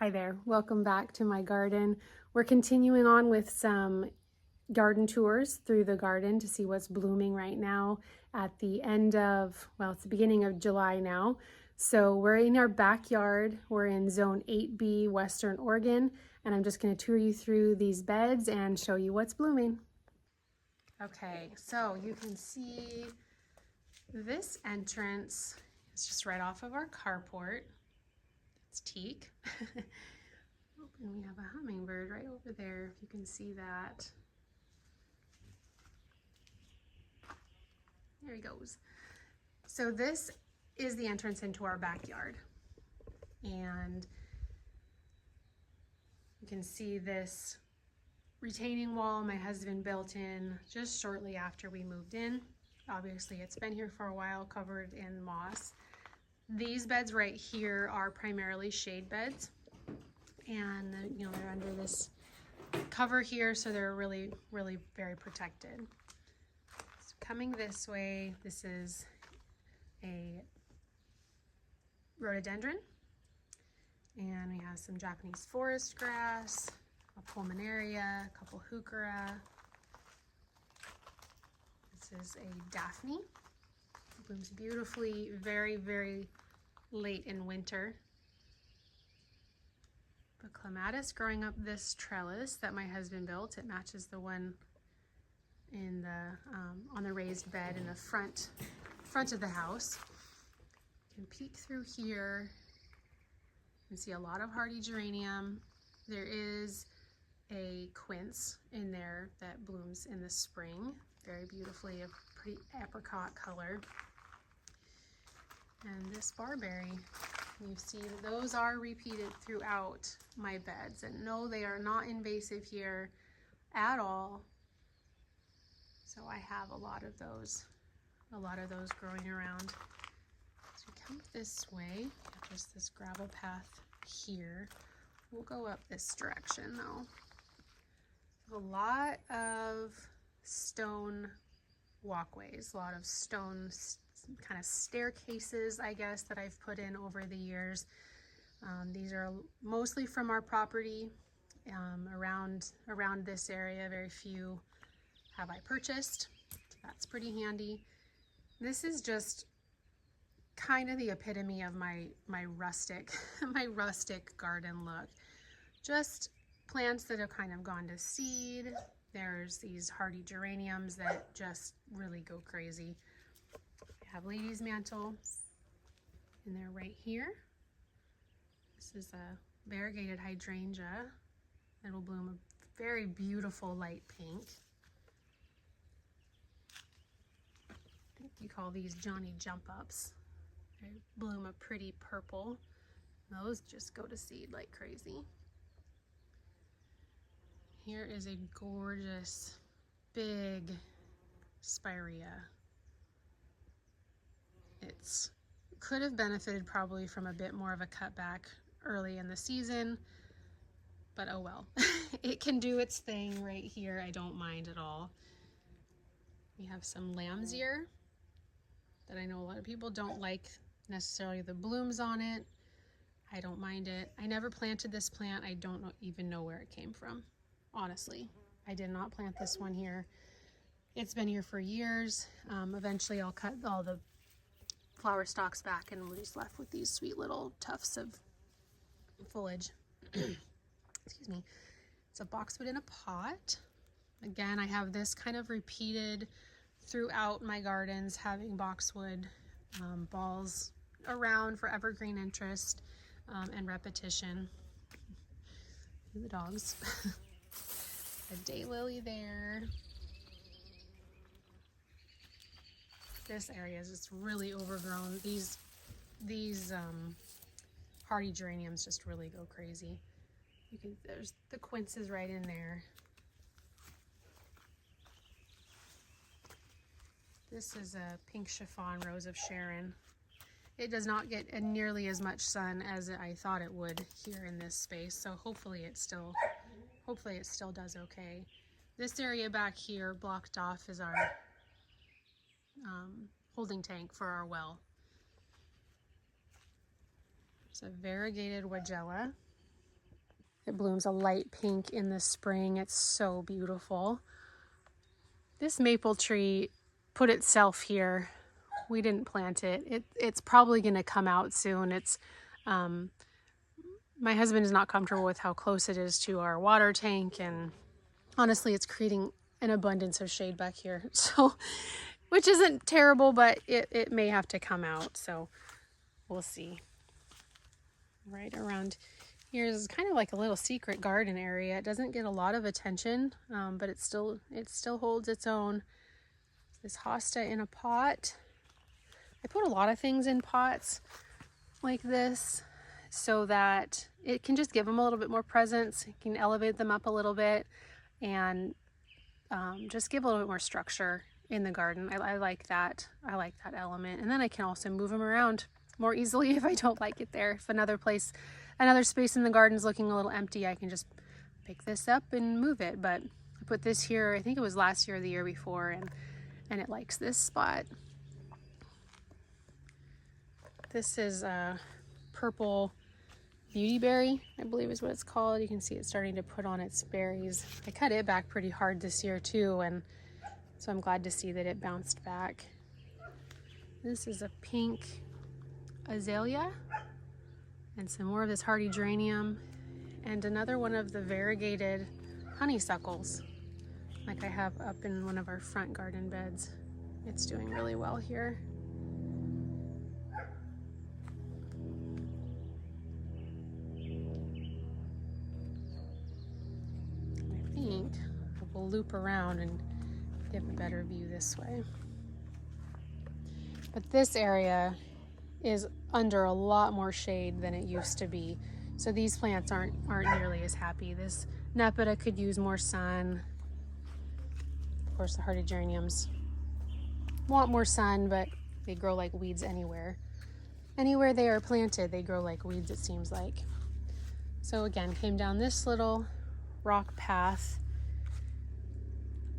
Hi there, welcome back to my garden. We're continuing on with some garden tours through the garden to see what's blooming right now at the end of, well, it's the beginning of July now. So we're in our backyard. We're in zone 8B, Western Oregon, and I'm just going to tour you through these beds and show you what's blooming. Okay, so you can see this entrance is just right off of our carport. It's teak. And we have a hummingbird right over there, if you can see that. There he goes. So this is the entrance into our backyard. And you can see this retaining wall my husband built in just shortly after we moved in. Obviously it's been here for a while, covered in moss. These beds right here are primarily shade beds, and they're under this cover here, so they're really very protected. So coming this way, this is a rhododendron, and we have some Japanese forest grass, a pulmonaria, a couple heuchera. This is a Daphne. It blooms beautifully, very late in winter. The clematis growing up this trellis that my husband built. It matches the one in the on the raised bed in the front of the house. You can peek through here. You can see a lot of hardy geranium. There is a quince in there that blooms in the spring, very beautifully, a pretty apricot color. And this barberry, you see those are repeated throughout my beds, and no, they are not invasive here at all. So I have a lot of those growing around. So we come this way, just this gravel path here. We'll go up this direction though. A lot of stone walkways, a lot of stone kind of staircases, I guess, that I've put in over the years. These are mostly from our property around this area. Very few have I purchased, so that's pretty handy. This is just kind of the epitome of my rustic my rustic garden look. Just plants that have kind of gone to seed. There's these hardy geraniums that just really go crazy. I have lady's mantle in there right here. This is a variegated hydrangea. It'll bloom a very beautiful light pink. I think you call these Johnny jump ups. They bloom a pretty purple. Those just go to seed like crazy. Here is a gorgeous big spirea. It's could have benefited probably from a bit more of a cutback early in the season, but oh well. It can do its thing right here. I don't mind at all. We have some lamb's ear that I know a lot of people don't like necessarily the blooms on it. I don't mind it. I never planted this plant. I don't even know where it came from. Honestly, I did not plant this one here. It's been here for years. Eventually I'll cut all the flower stalks back and we're just left with these sweet little tufts of foliage. Excuse me. It's a boxwood in a pot. Again, I have this kind of repeated throughout my gardens, having boxwood balls around for evergreen interest and repetition. The dogs. A daylily there. This area is just really overgrown. These hardy geraniums just really go crazy. There's the quinces right in there. This is a pink chiffon rose of Sharon. It does not get nearly as much sun as I thought it would here in this space, so hopefully it still does okay. This area back here blocked off is our holding tank for our well. It's a variegated weigella. It blooms a light pink in the spring. It's so beautiful. This maple tree put itself here. We didn't plant it. It's probably going to come out soon. My husband is not comfortable with how close it is to our water tank, and honestly, it's creating an abundance of shade back here. So, which isn't terrible, but it may have to come out. So we'll see. Right around here is kind of like a little secret garden area. It doesn't get a lot of attention, but it still holds its own. This hosta in a pot. I put a lot of things in pots like this so that it can just give them a little bit more presence. It can elevate them up a little bit and just give a little bit more structure in the garden. I like that. I like that element. And then I can also move them around more easily if I don't like it there. If another space in the garden is looking a little empty, I can just pick this up and move it. But I put this here, I think it was last year or the year before, and it likes this spot. This is a purple beautyberry, I believe is what it's called. You can see it's starting to put on its berries. I cut it back pretty hard this year too, and so I'm glad to see that it bounced back. This is a pink azalea and some more of this hardy geranium and another one of the variegated honeysuckles like I have up in one of our front garden beds. It's doing really well here. I think we'll loop around and give a better view this way. But this area is under a lot more shade than it used to be. So these plants aren't nearly as happy. This nepeta could use more sun. Of course, the hardy geraniums want more sun, but they grow like weeds anywhere. Anywhere they are planted, they grow like weeds, it seems like. So again, came down this little rock path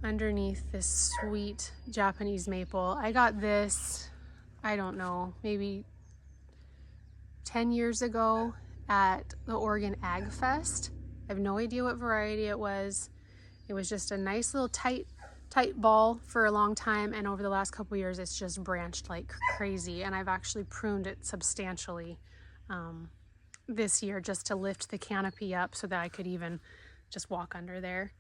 underneath this sweet Japanese maple. I got this, I don't know, maybe 10 years ago at the Oregon Ag Fest. I have no idea what variety it was. It was just a nice little tight ball for a long time, and over the last couple years it's just branched like crazy, and I've actually pruned it substantially this year just to lift the canopy up so that I could even just walk under there.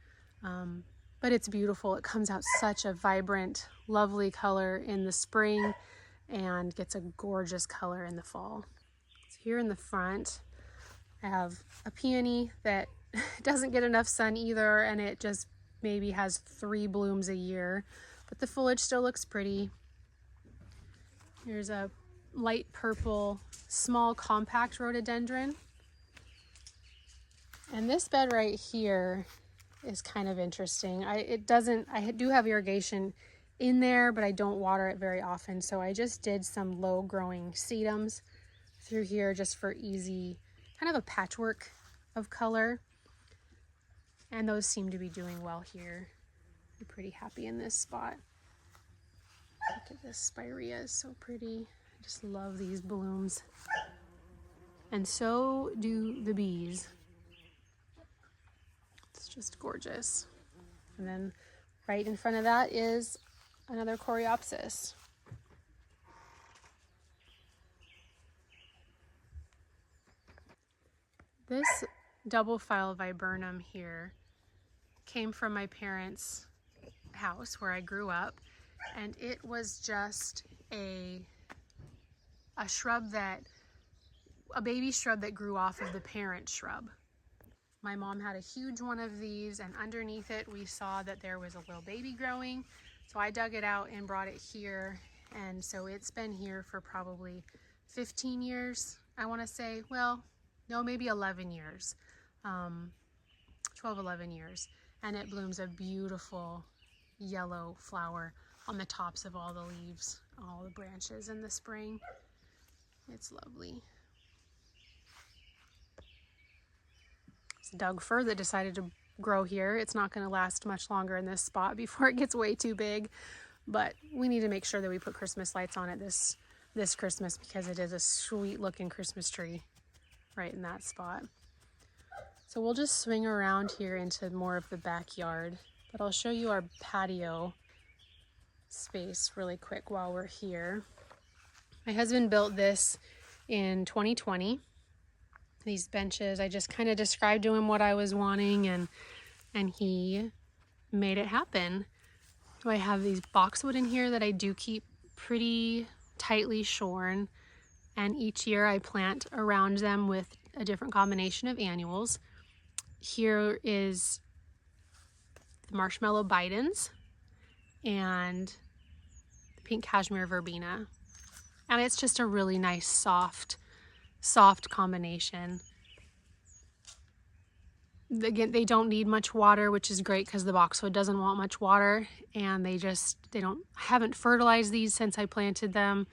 But it's beautiful. It comes out such a vibrant, lovely color in the spring and gets a gorgeous color in the fall. So here in the front, I have a peony that doesn't get enough sun either, and it just maybe has 3 blooms a year, but the foliage still looks pretty. Here's a light purple, small, compact rhododendron. And this bed right here is kind of interesting. I do have irrigation in there, but I don't water it very often. So I just did some low growing sedums through here just for easy, kind of a patchwork of color. And those seem to be doing well here. I'm pretty happy in this spot. Look at this spirea, is so pretty. I just love these blooms. And so do the bees. It's just gorgeous. And then right in front of that is another coreopsis. This double file viburnum here came from my parents' house where I grew up, and it was just a baby shrub that grew off of the parent shrub. My mom had a huge one of these, and underneath it we saw that there was a little baby growing, so I dug it out and brought it here, and so it's been here for probably 15 years, I want to say. Well, no, maybe 11 years. 11 years, and it blooms a beautiful yellow flower on the tops of all the leaves, all the branches in the spring. It's lovely. It's Doug fir that decided to grow here. It's not going to last much longer in this spot before it gets way too big, but we need to make sure that we put Christmas lights on it this Christmas, because it is a sweet looking Christmas tree right in that spot. So we'll just swing around here into more of the backyard, but I'll show you our patio space really quick while we're here. My husband built this in 2020. These benches, I just kind of described to him what I was wanting, and he made it happen. So I have these boxwood in here that I do keep pretty tightly shorn, and each year I plant around them with a different combination of annuals. Here is the marshmallow bidens and the pink cashmere verbena. And it's just a really nice soft combination. Again, they don't need much water, which is great because the boxwood doesn't want much water, and I haven't fertilized these since I planted them,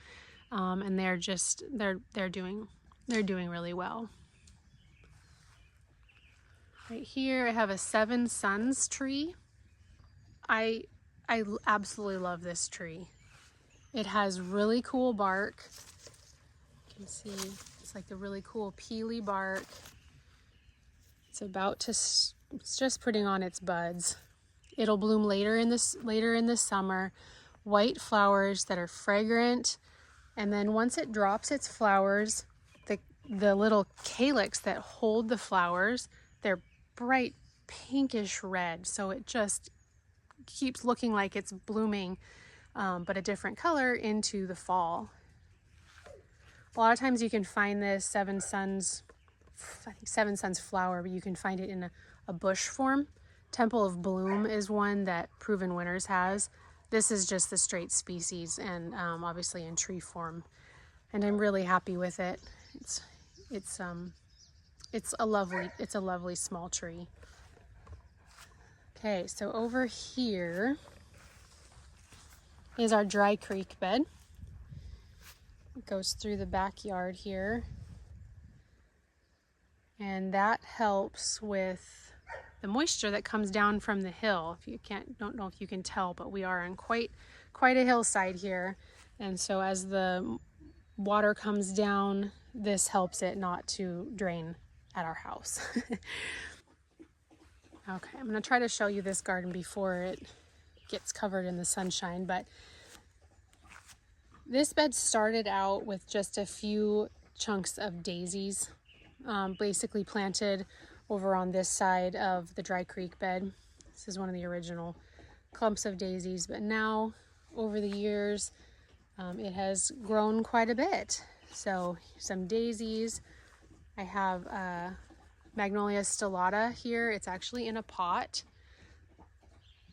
and they're doing really well. Right here I have a Seven Suns tree. I absolutely love this tree. It has really cool bark. You can see it's like the really cool peely bark. It's just putting on its buds. It'll bloom later in the summer. White flowers that are fragrant, and then once it drops its flowers, the little calyx that hold the flowers, they're bright pinkish red, so it just keeps looking like it's blooming, but a different color into the fall. A lot of times you can find this Seven Suns flower, but you can find it in a bush form. Temple of Bloom is one that Proven Winners has. This is just the straight species, and obviously in tree form, and I'm really happy with it. It's a lovely small tree. Okay, so over here is our dry creek bed. It goes through the backyard here, and that helps with the moisture that comes down from the hill. Don't know if you can tell, but we are on quite a hillside here, and so as the water comes down, this helps it not to drain at our house. Okay, I'm going to try to show you this garden before it gets covered in the sunshine, but this bed started out with just a few chunks of daisies, basically planted over on this side of the dry creek bed. This is one of the original clumps of daisies, but now over the years it has grown quite a bit. So some daisies. I have Magnolia stellata here. It's actually in a pot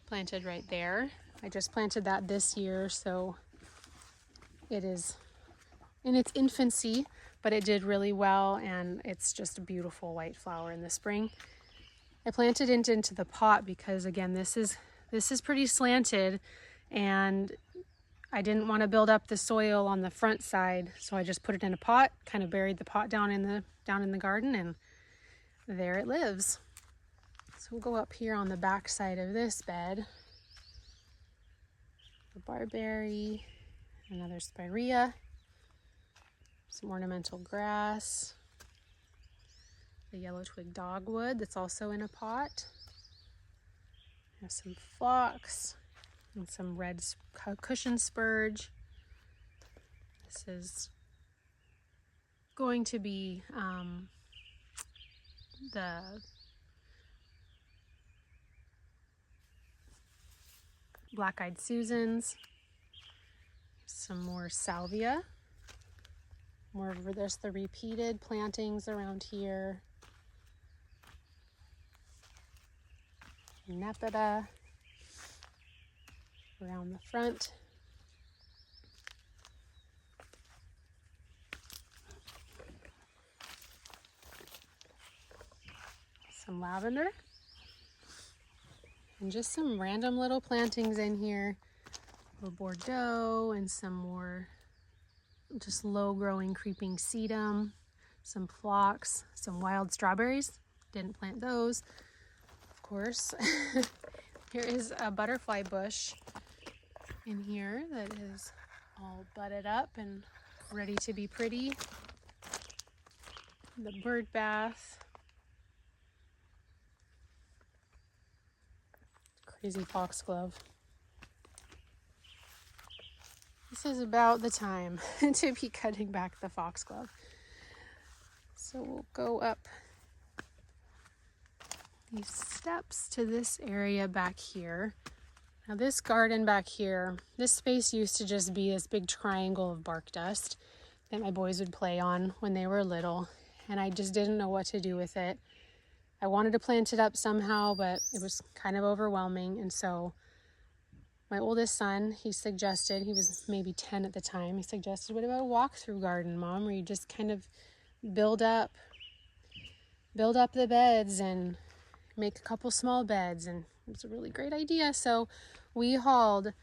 planted right there. I just planted that this year, so it is in its infancy, but it did really well, and it's just a beautiful white flower in the spring. I planted it into the pot because, again, this is pretty slanted, and I didn't want to build up the soil on the front side, so I just put it in a pot, kind of buried the pot down in the garden, and there it lives. So we'll go up here on the back side of this bed. The barberry, another spirea, some ornamental grass, the yellow twig dogwood that's also in a pot. I have some phlox and some red cushion spurge. This is going to be the black-eyed Susans, some more salvia, more of just the repeated plantings around here, nepeta around the front, some lavender, and just some random little plantings in here, a Bordeaux and some more just low growing creeping sedum, some phlox, some wild strawberries, didn't plant those, of course. Here is a butterfly bush in here that is all budded up and ready to be pretty. The bird bath, Crazy foxglove. This is about the time to be cutting back the foxglove. So we'll go up these steps to this area back here. Now this garden back here, this space used to just be this big triangle of bark dust that my boys would play on when they were little, and I just didn't know what to do with it. I wanted to plant it up somehow, but it was kind of overwhelming, and so my oldest son, he was maybe 10 at the time, he suggested, what about a walk-through garden, Mom, where you just kind of build up the beds and make a couple small beds, and it was a really great idea. So we hauled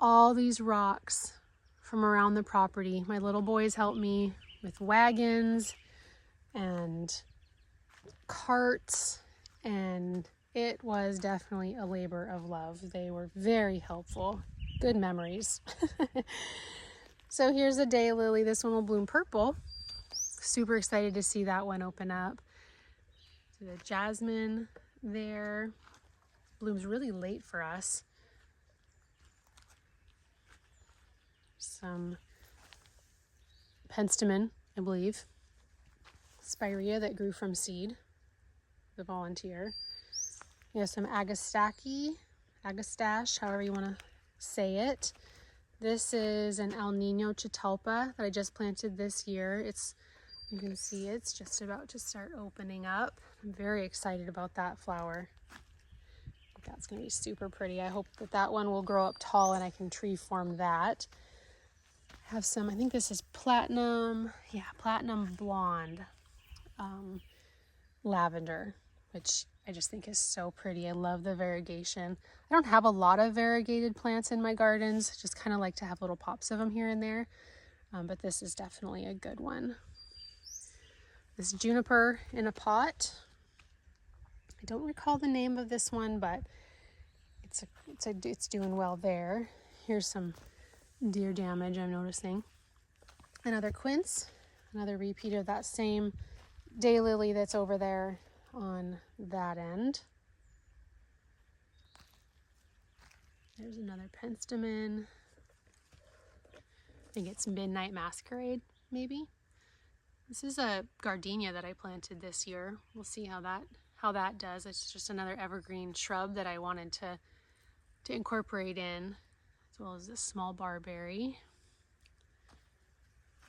all these rocks from around the property. My little boys helped me with wagons and carts, and it was definitely a labor of love. They were very helpful. Good memories. So here's a daylily. This one will bloom purple. Super excited to see that one open up. So the jasmine there blooms really late for us. Some penstemon, I believe. Spirea that grew from seed. The volunteer. We have some agastache, however you want to say it. This is an El Nino Chitalpa that I just planted this year. You can see it's just about to start opening up. I'm very excited about that flower. I think that's going to be super pretty. I hope that one will grow up tall and I can tree form that. I have some, I think this is platinum blonde lavender, which I just think is so pretty. I love the variegation. I don't have a lot of variegated plants in my gardens. Just kind of like to have little pops of them here and there. But this is definitely a good one. This juniper in a pot. I don't recall the name of this one, but it's doing well there. Here's some deer damage I'm noticing. Another quince, another repeat of that same daylily that's over there on that end. There's another penstemon. I think it's Midnight Masquerade, maybe. This is a gardenia that I planted this year. We'll see how that does. It's just another evergreen shrub that I wanted to incorporate in, as well as this small barberry.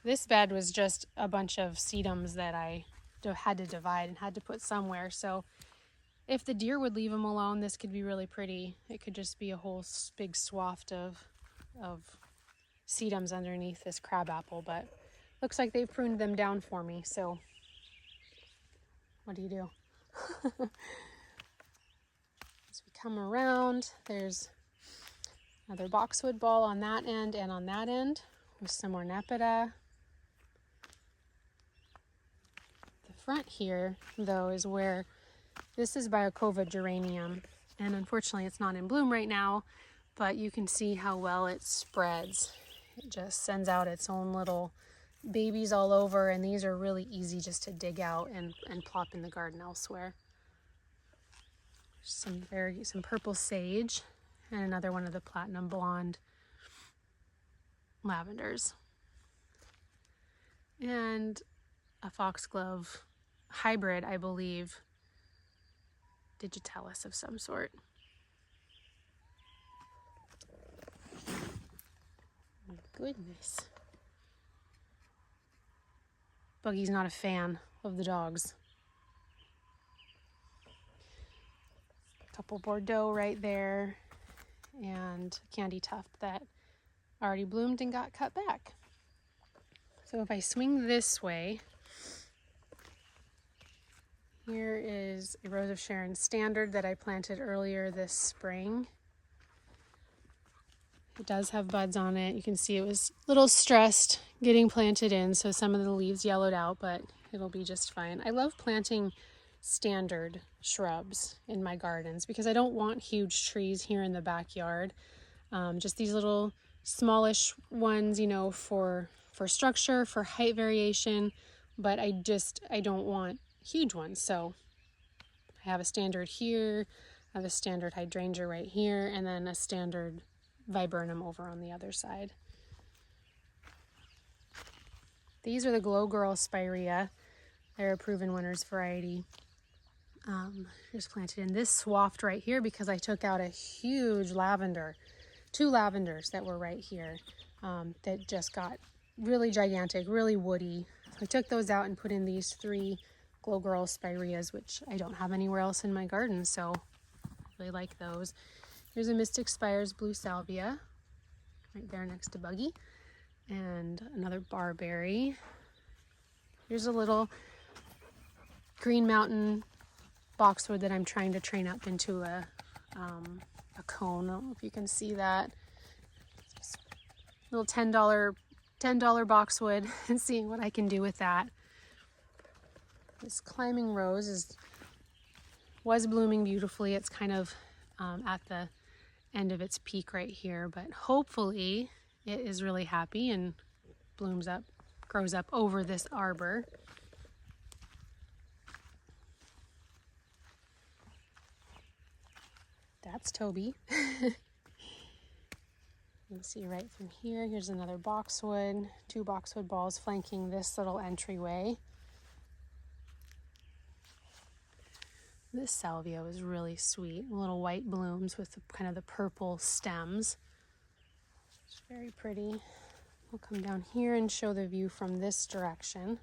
This bed was just a bunch of sedums that I had to divide and had to put somewhere. So if the deer would leave them alone, this could be really pretty. It could just be a whole big swath of sedums underneath this crabapple, but looks like they've pruned them down for me. So what do you do? As we come around, there's another boxwood ball on that end and on that end with some more nepeta. Front here though is where this is Biocova geranium, and unfortunately it's not in bloom right now, but you can see how well it spreads. It just sends out its own little babies all over, and these are really easy just to dig out and plop in the garden elsewhere. Some purple sage and another one of the platinum blonde lavenders, and a foxglove hybrid, I believe, digitalis of some sort. My goodness. Buggy's not a fan of the dogs. A couple Bordeaux right there, and candy tuft that already bloomed and got cut back. So if I swing this way, here is a Rose of Sharon standard that I planted earlier this spring. It does have buds on it. You can see it was a little stressed getting planted in, so some of the leaves yellowed out, but it'll be just fine. I love planting standard shrubs in my gardens because I don't want huge trees here in the backyard. Just these little smallish ones, you know, for structure, for height variation, but I don't want huge ones. So I have a standard here, I have a standard hydrangea right here, and then a standard viburnum over on the other side. These are the Glow Girl Spirea. They're a proven winners variety. Just planted in this swath right here because I took out a huge lavender, 2 lavenders that were right here that just got really gigantic, really woody. So I took those out and put in these 3 Glow Girl Spireas, which I don't have anywhere else in my garden, so I really like those. Here's a Mystic Spires Blue Salvia right there next to Buggy, and another barberry. Here's a little Green Mountain boxwood that I'm trying to train up into a cone. I don't know if you can see that. Just a little $10 boxwood and seeing what I can do with that. This climbing rose was blooming beautifully. It's kind of at the end of its peak right here, but hopefully it is really happy and grows up over this arbor. That's Toby. You can see right from here. Here's another boxwood, 2 boxwood balls flanking this little entryway. This salvia was really sweet. Little white blooms with kind of the purple stems. It's very pretty. We'll come down here and show the view from this direction.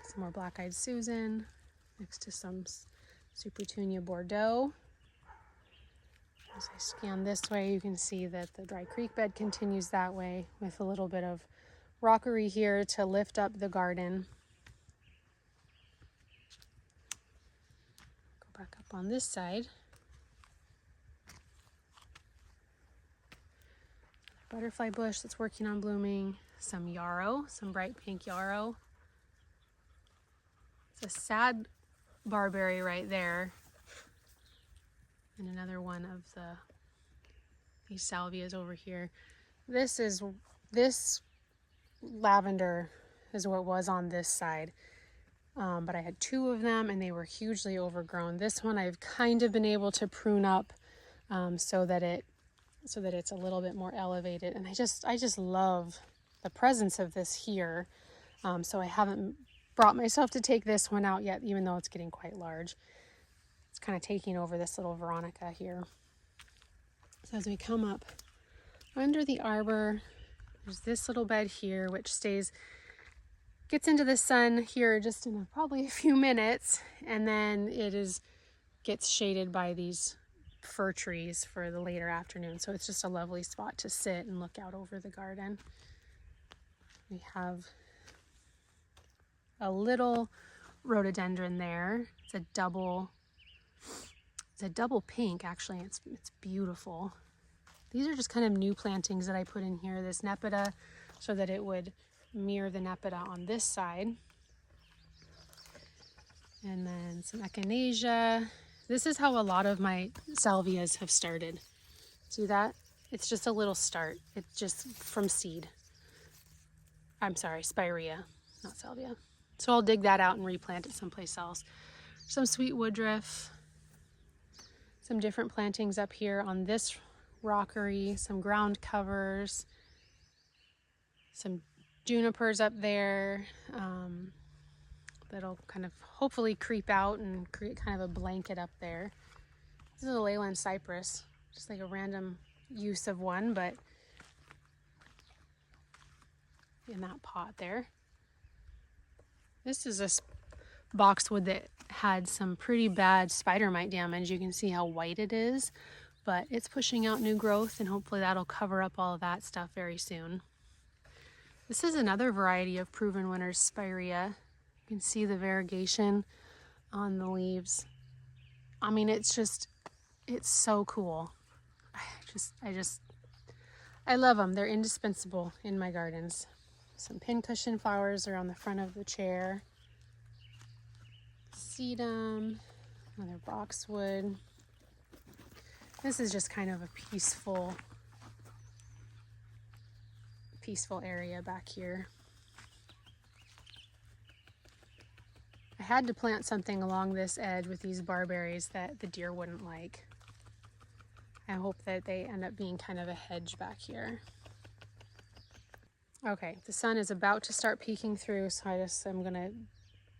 Some more black-eyed Susan next to some Supertunia Bordeaux. As I scan this way, you can see that the dry creek bed continues that way with a little bit of rockery here to lift up the garden. Go back up on this side. Another butterfly bush that's working on blooming. Some yarrow, some bright pink yarrow. It's a sad barberry right there. And another one of these salvias over here. This lavender is what was on this side. But I had 2 of them and they were hugely overgrown. This one I've kind of been able to prune up so that it's a little bit more elevated. And I just love the presence of this here. So I haven't brought myself to take this one out yet, even though it's getting quite large. It's kind of taking over this little Veronica here. So as we come up under the arbor, there's this little bed here, which gets into the sun here just in probably a few minutes, and then gets shaded by these fir trees for the later afternoon. So it's just a lovely spot to sit and look out over the garden. We have a little rhododendron there. It's a double pink, actually. It's beautiful. These are just kind of new plantings that I put in here. This Nepeta, so that it would mirror the Nepeta on this side. And then some echinacea. This is how a lot of my salvias have started. See that? It's just a little start. It's just from seed. I'm sorry, spirea, not salvia. So I'll dig that out and replant it someplace else. Some sweet woodruff. Some different plantings up here on this rockery. Some ground covers. Some junipers up there. That'll kind of hopefully creep out and create kind of a blanket up there. This is a Leyland cypress, just like a random use of one, but in that pot there. This is a boxwood that had some pretty bad spider mite damage. You can see how white it is, but it's pushing out new growth, and hopefully that'll cover up all of that stuff very soon. This is another variety of proven winners spirea. You can see the variegation on the leaves. I mean, it's so cool. I love them. They're indispensable in my gardens. Some pincushion flowers are on the front of the chair. Sedum, another boxwood. This is just kind of a peaceful area back here. I had to plant something along this edge with these barberries that the deer wouldn't like. I hope that they end up being kind of a hedge back here. Okay, the sun is about to start peeking through, so I'm gonna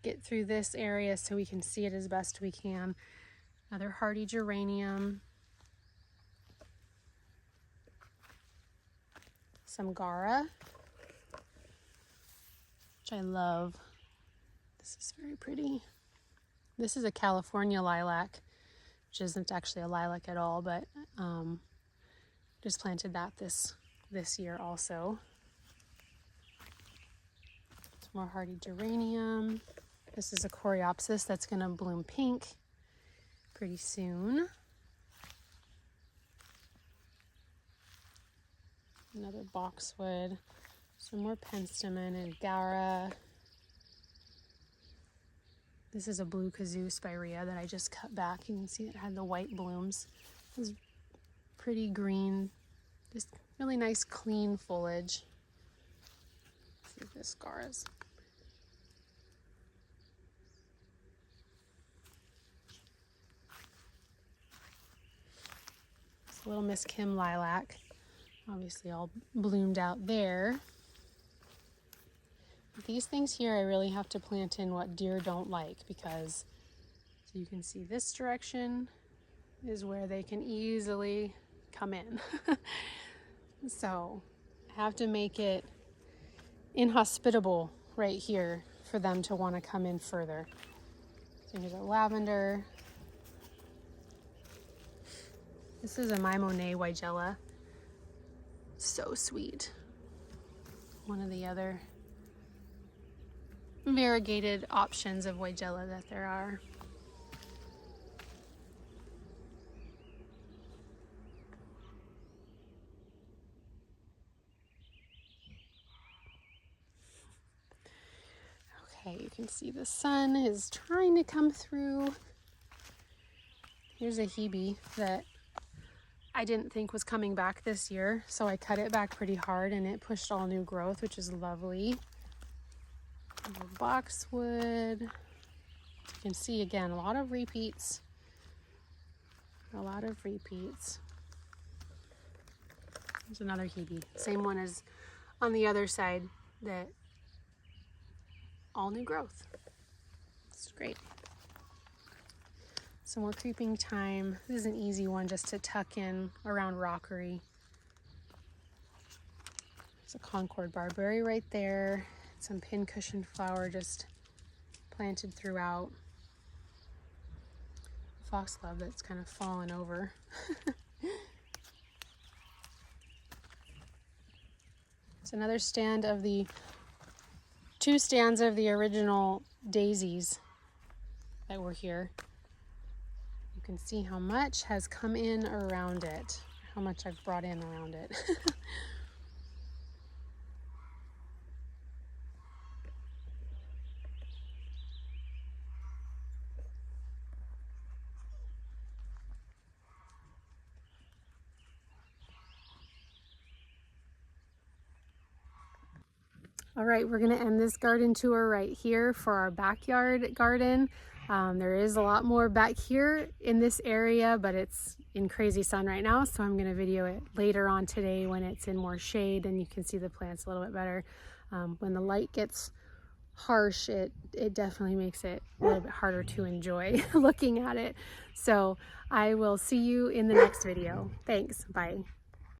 get through this area so we can see it as best we can. Another hardy geranium. Some Gara, which I love. This is very pretty. This is a California lilac, which isn't actually a lilac at all, but just planted that this year also. Some more hardy geranium. This is a coreopsis that's gonna bloom pink pretty soon. Another boxwood, some more penstemon and Gara. This is a blue kazoo spirea that I just cut back. You can see it had the white blooms. It was pretty green, just really nice clean foliage. Let's see if this Gara's. It's a little Miss Kim lilac. Obviously all bloomed out there. These things here I really have to plant in what deer don't like, because so you can see this direction is where they can easily come in. So I have to make it inhospitable right here for them to want to come in further. So here's our lavender. This is a My Monet Weigela. So sweet. One of the other variegated options of Weigela that there are. Okay, you can see the sun is trying to come through. Here's a hebe that I didn't think was coming back this year, so I cut it back pretty hard and it pushed all new growth, which is lovely. Boxwood. You can see again a lot of repeats. There's another hebe, same one as on the other side, that all new growth. It's great. Some more creeping thyme. This is an easy one just to tuck in around rockery. There's a Concord barberry right there. Some pincushion flower just planted throughout. Foxglove that's kind of fallen over. It's another stand of the 2 stands of the original daisies that were here. You can see how much has come in around it, how much I've brought in around it. All right, we're gonna end this garden tour right here for our backyard garden. There is a lot more back here in this area, but it's in crazy sun right now, so I'm gonna video it later on today when it's in more shade and you can see the plants a little bit better. When the light gets harsh, it definitely makes it a little bit harder to enjoy looking at it. So I will see you in the next video. Thanks, bye.